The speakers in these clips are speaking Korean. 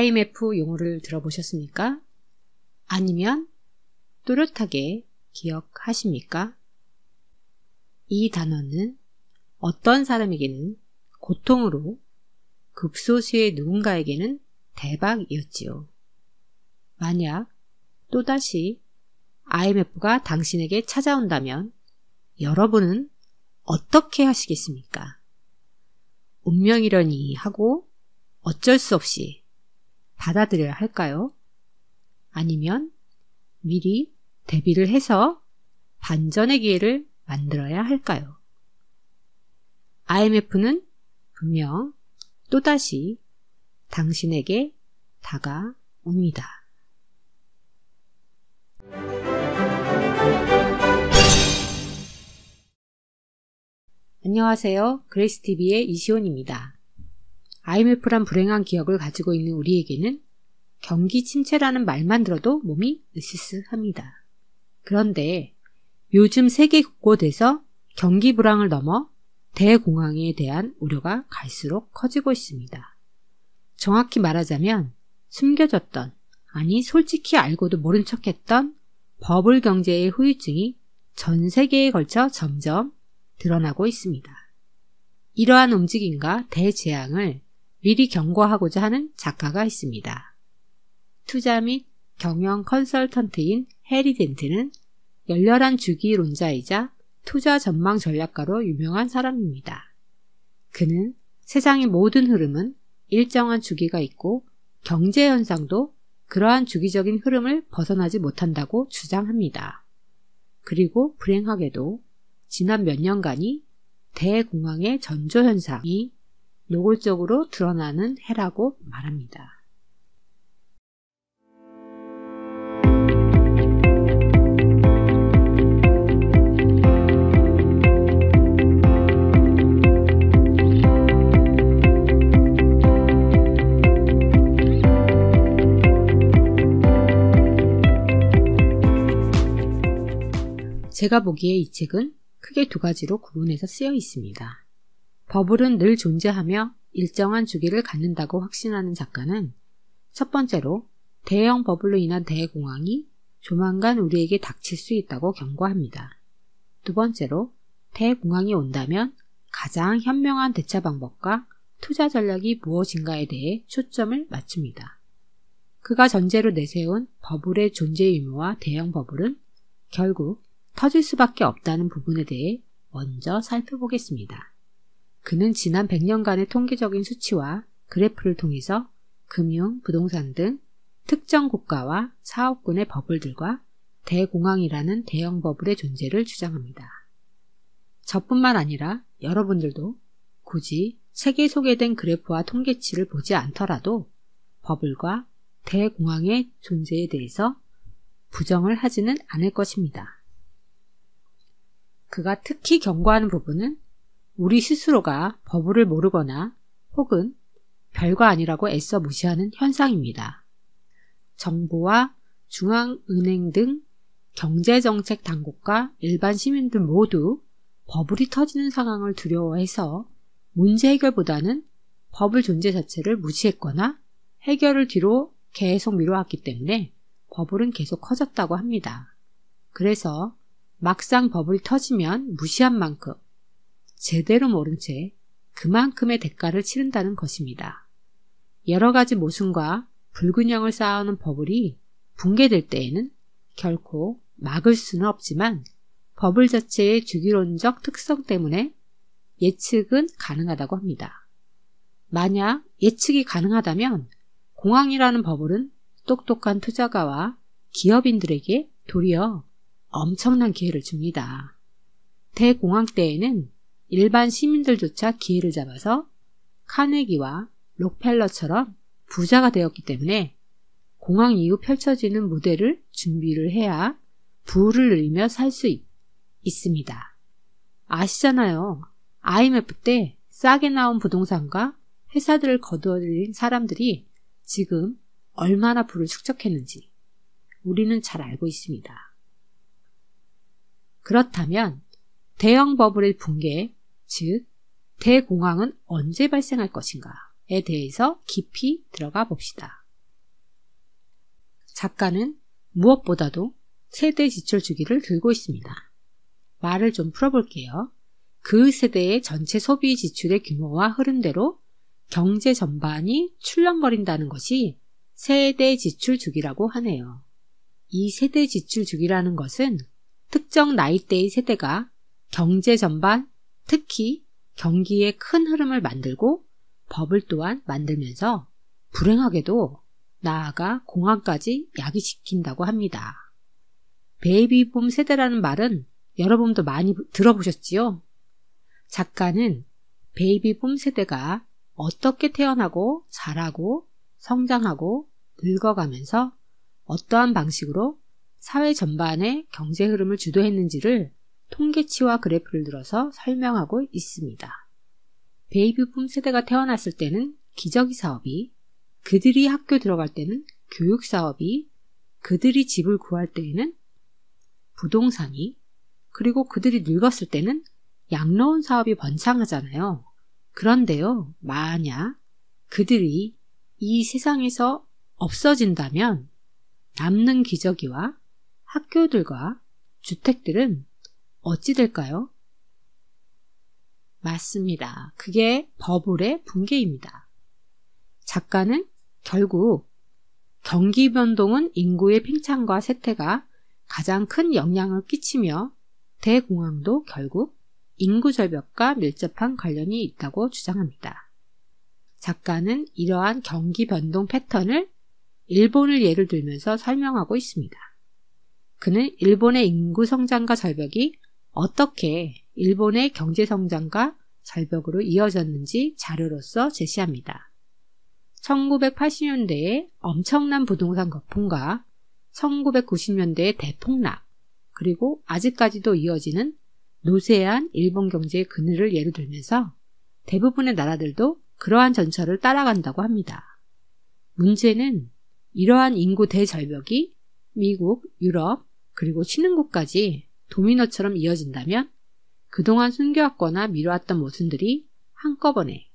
IMF 용어를 들어보셨습니까? 아니면 또렷하게 기억하십니까? 이 단어는 어떤 사람에게는 고통으로, 극소수의 누군가에게는 대박이었지요. 만약 또다시 IMF가 당신에게 찾아온다면 여러분은 어떻게 하시겠습니까? 운명이려니 하고 어쩔 수 없이 받아들여야 할까요? 아니면 미리 대비를 해서 반전의 기회를 만들어야 할까요? IMF는 분명 또다시 당신에게 다가옵니다. 안녕하세요. 그레이스TV의 이시온입니다. IMF란 불행한 기억을 가지고 있는 우리에게는 경기 침체라는 말만 들어도 몸이 으스스합니다. 그런데 요즘 세계 곳곳에서 경기 불황을 넘어 대공황에 대한 우려가 갈수록 커지고 있습니다. 정확히 말하자면 숨겨졌던, 아니 솔직히 알고도 모른 척했던 버블 경제의 후유증이 전 세계에 걸쳐 점점 드러나고 있습니다. 이러한 움직임과 대재앙을 미리 경고하고자 하는 작가가 있습니다. 투자 및 경영 컨설턴트인 해리 덴트는 열렬한 주기론자이자 투자 전망 전략가로 유명한 사람입니다. 그는 세상의 모든 흐름은 일정한 주기가 있고 경제 현상도 그러한 주기적인 흐름을 벗어나지 못한다고 주장합니다. 그리고 불행하게도 지난 몇 년간이 대공황의 전조현상이 노골적으로 드러나는 해라고 말합니다. 제가 보기에 이 책은 크게 두 가지로 구분해서 쓰여 있습니다. 버블은 늘 존재하며 일정한 주기를 갖는다고 확신하는 작가는 첫 번째로 대형 버블로 인한 대공황이 조만간 우리에게 닥칠 수 있다고 경고합니다. 두 번째로 대공황이 온다면 가장 현명한 대처 방법과 투자 전략이 무엇인가에 대해 초점을 맞춥니다. 그가 전제로 내세운 버블의 존재 유무와 대형 버블은 결국 터질 수밖에 없다는 부분에 대해 먼저 살펴보겠습니다. 그는 지난 100년간의 통계적인 수치와 그래프를 통해서 금융, 부동산 등 특정 국가와 사업군의 버블들과 대공황이라는 대형 버블의 존재를 주장합니다. 저뿐만 아니라 여러분들도 굳이 책에 소개된 그래프와 통계치를 보지 않더라도 버블과 대공황의 존재에 대해서 부정을 하지는 않을 것입니다. 그가 특히 경고하는 부분은 우리 스스로가 버블을 모르거나 혹은 별거 아니라고 애써 무시하는 현상입니다. 정부와 중앙은행 등 경제정책 당국과 일반 시민들 모두 버블이 터지는 상황을 두려워해서 문제 해결보다는 버블 존재 자체를 무시했거나 해결을 뒤로 계속 미뤄왔기 때문에 버블은 계속 커졌다고 합니다. 그래서 막상 버블이 터지면 무시한 만큼 제대로 모른 채 그만큼의 대가를 치른다는 것입니다. 여러 가지 모순과 불균형을 쌓아오는 버블이 붕괴될 때에는 결코 막을 수는 없지만 버블 자체의 주기론적 특성 때문에 예측은 가능하다고 합니다. 만약 예측이 가능하다면 공황이라는 버블은 똑똑한 투자가와 기업인들에게 도리어 엄청난 기회를 줍니다. 대공황 때에는 일반 시민들조차 기회를 잡아서 카네기와 록펠러처럼 부자가 되었기 때문에 공황 이후 펼쳐지는 무대를 준비를 해야 부를 누리며 살 수 있습니다. 아시잖아요. IMF 때 싸게 나온 부동산과 회사들을 거둬들인 사람들이 지금 얼마나 부를 축적했는지 우리는 잘 알고 있습니다. 그렇다면 대형 버블의 붕괴, 즉 대공황은 언제 발생할 것인가에 대해서 깊이 들어가 봅시다. 작가는 무엇보다도 세대 지출 주기를 들고 있습니다. 말을 좀 풀어볼게요. 그 세대의 전체 소비 지출의 규모와 흐름대로 경제 전반이 출렁거린다는 것이 세대 지출 주기라고 하네요. 이 세대 지출 주기라는 것은 특정 나이대의 세대가 경제 전반, 특히 경기의 큰 흐름을 만들고 버블 또한 만들면서 불행하게도 나아가 공황까지 야기시킨다고 합니다. 베이비붐 세대라는 말은 여러분도 많이 들어보셨지요? 작가는 베이비붐 세대가 어떻게 태어나고 자라고 성장하고 늙어가면서 어떠한 방식으로 사회 전반의 경제 흐름을 주도했는지를 통계치와 그래프를 들어서 설명하고 있습니다. 베이비붐 세대가 태어났을 때는 기저귀 사업이, 그들이 학교 들어갈 때는 교육 사업이, 그들이 집을 구할 때에는 부동산이, 그리고 그들이 늙었을 때는 양로원 사업이 번창하잖아요. 그런데요, 만약 그들이 이 세상에서 없어진다면 남는 기저귀와 학교들과 주택들은 어찌 될까요? 맞습니다. 그게 버블의 붕괴입니다. 작가는 결국 경기 변동은 인구의 팽창과 쇠퇴가 가장 큰 영향을 끼치며 대공황도 결국 인구 절벽과 밀접한 관련이 있다고 주장합니다. 작가는 이러한 경기 변동 패턴을 일본을 예를 들면서 설명하고 있습니다. 그는 일본의 인구 성장과 절벽이 어떻게 일본의 경제 성장과 절벽으로 이어졌는지 자료로서 제시합니다. 1980년대의 엄청난 부동산 거품과 1990년대의 대폭락, 그리고 아직까지도 이어지는 노쇠한 일본 경제의 그늘을 예로 들면서 대부분의 나라들도 그러한 전철을 따라간다고 합니다. 문제는 이러한 인구 대절벽이 미국, 유럽, 그리고 신흥국까지 도미노처럼 이어진다면 그동안 숨겨왔거나 미뤄왔던 모순들이 한꺼번에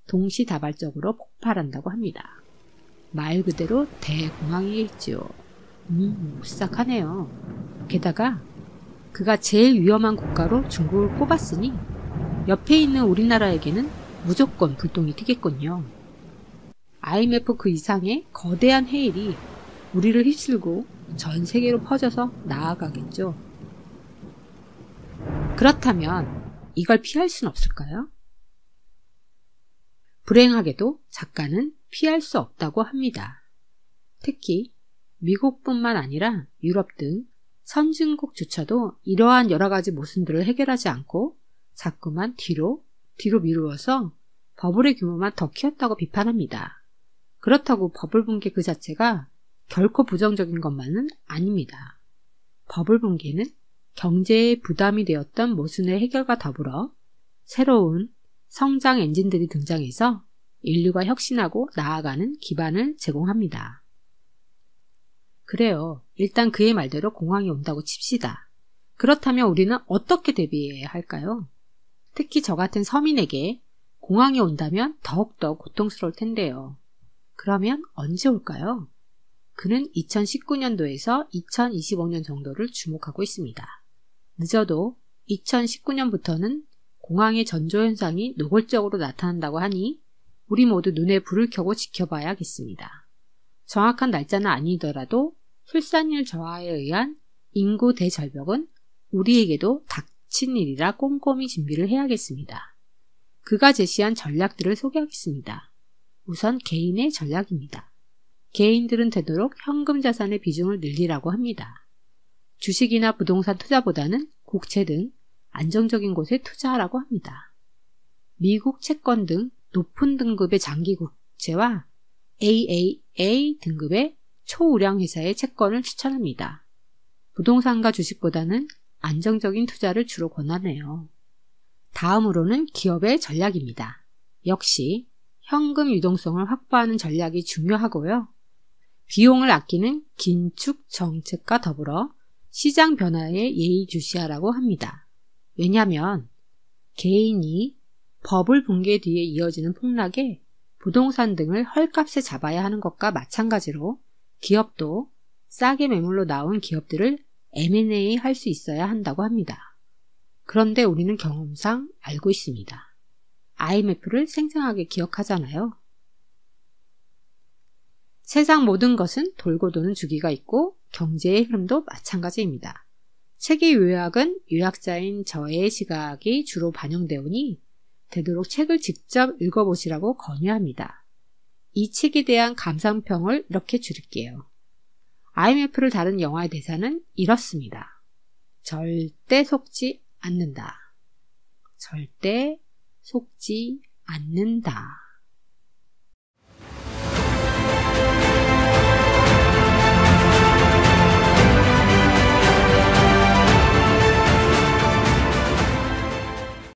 동시다발적으로 폭발한다고 합니다. 말 그대로 대공황이겠지요. 오싹하네요. 게다가 그가 제일 위험한 국가로 중국을 꼽았으니 옆에 있는 우리나라에게는 무조건 불똥이 튀겠군요. IMF 그 이상의 거대한 해일이 우리를 휩쓸고 전 세계로 퍼져서 나아가겠죠. 그렇다면 이걸 피할 순 없을까요? 불행하게도 작가는 피할 수 없다고 합니다. 특히 미국뿐만 아니라 유럽 등 선진국조차도 이러한 여러 가지 모순들을 해결하지 않고 자꾸만 뒤로 미루어서 버블의 규모만 더 키웠다고 비판합니다. 그렇다고 버블 붕괴 그 자체가 결코 부정적인 것만은 아닙니다. 버블 붕괴는 경제에 부담이 되었던 모순의 해결과 더불어 새로운 성장 엔진들이 등장해서 인류가 혁신하고 나아가는 기반을 제공합니다. 그래요. 일단 그의 말대로 공황이 온다고 칩시다. 그렇다면 우리는 어떻게 대비해야 할까요? 특히 저 같은 서민에게 공황이 온다면 더욱더 고통스러울 텐데요. 그러면 언제 올까요? 그는 2019년도에서 2025년 정도를 주목하고 있습니다. 늦어도 2019년부터는 공황의 전조현상이 노골적으로 나타난다고 하니 우리 모두 눈에 불을 켜고 지켜봐야겠습니다. 정확한 날짜는 아니더라도 출산율 저하에 의한 인구 대절벽은 우리에게도 닥친 일이라 꼼꼼히 준비를 해야겠습니다. 그가 제시한 전략들을 소개하겠습니다. 우선 개인의 전략입니다. 개인들은 되도록 현금 자산의 비중을 늘리라고 합니다. 주식이나 부동산 투자보다는 국채 등 안정적인 곳에 투자하라고 합니다. 미국 채권 등 높은 등급의 장기 국채와 AAA 등급의 초우량 회사의 채권을 추천합니다. 부동산과 주식보다는 안정적인 투자를 주로 권하네요. 다음으로는 기업의 전략입니다. 역시 현금 유동성을 확보하는 전략이 중요하고요. 비용을 아끼는 긴축 정책과 더불어 시장 변화에 예의주시하라고 합니다. 왜냐하면 개인이 버블 붕괴 뒤에 이어지는 폭락에 부동산 등을 헐값에 잡아야 하는 것과 마찬가지로 기업도 싸게 매물로 나온 기업들을 M&A 할 수 있어야 한다고 합니다. 그런데 우리는 경험상 알고 있습니다. IMF를 생생하게 기억하잖아요. 세상 모든 것은 돌고 도는 주기가 있고 경제의 흐름도 마찬가지입니다. 책의 요약은 요약자인 저의 시각이 주로 반영되오니 되도록 책을 직접 읽어보시라고 권유합니다. 이 책에 대한 감상평을 이렇게 줄일게요. IMF를 다룬 영화의 대사는 이렇습니다. 절대 속지 않는다. 절대 속지 않는다.